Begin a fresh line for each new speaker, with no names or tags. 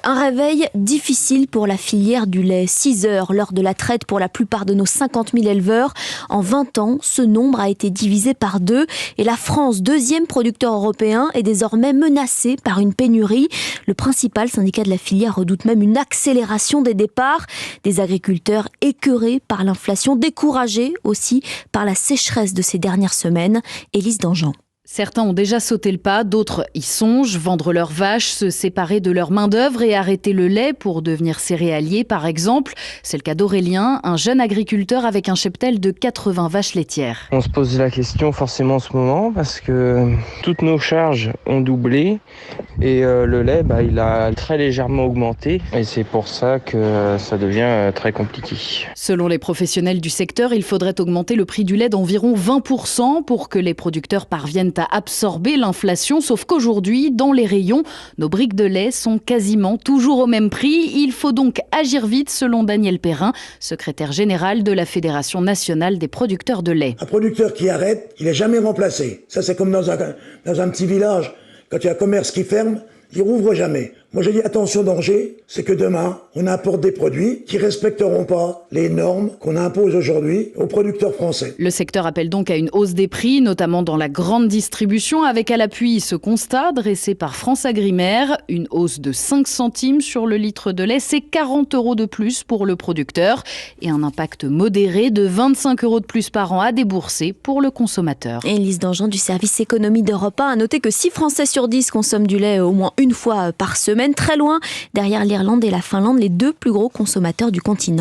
Un réveil difficile pour la filière du lait. 6 heures, l'heure de la traite pour la plupart de nos 50 000 éleveurs. En 20 ans, ce nombre a été divisé par 2 et la France, deuxième producteur européen, est désormais menacée par une pénurie. Le principal syndicat de la filière redoute même une accélération des départs. Des agriculteurs écœurés par l'inflation, découragés aussi par la sécheresse de ces dernières semaines. Élise Dangean.
Certains ont déjà sauté le pas, d'autres y songent, vendre leurs vaches, se séparer de leur main-d'œuvre et arrêter le lait pour devenir céréalier, par exemple. C'est le cas d'Aurélien, un jeune agriculteur avec un cheptel de 80 vaches laitières.
On se pose la question forcément en ce moment parce que toutes nos charges ont doublé et le lait, il a très légèrement augmenté et c'est pour ça que ça devient très compliqué.
Selon les professionnels du secteur, il faudrait augmenter le prix du lait d'environ 20% pour que les producteurs parviennent à absorber l'inflation, sauf qu'aujourd'hui, dans les rayons, nos briques de lait sont quasiment toujours au même prix. Il faut donc agir vite, selon Daniel Perrin, secrétaire général de la Fédération nationale des producteurs de lait.
Un producteur qui arrête, il n'est jamais remplacé. Ça, c'est comme dans un petit village. Quand il y a un commerce qui ferme, il rouvre jamais. Moi, j'ai dit attention danger, c'est que demain, on importe des produits qui respecteront pas les normes qu'on impose aujourd'hui aux producteurs français.
Le secteur appelle donc à une hausse des prix, notamment dans la grande distribution, avec à l'appui ce constat dressé par France Agrimaire. Une hausse de 5 centimes sur le litre de lait, c'est 40 € de plus pour le producteur et un impact modéré de 25 € de plus par an à débourser pour le consommateur.
Élise Dangean du service économie d'Europe 1 a noté que 6 Français sur 10 consomment du lait au moins une fois par semaine, très loin derrière l'Irlande et la Finlande, les 2 plus gros consommateurs du continent.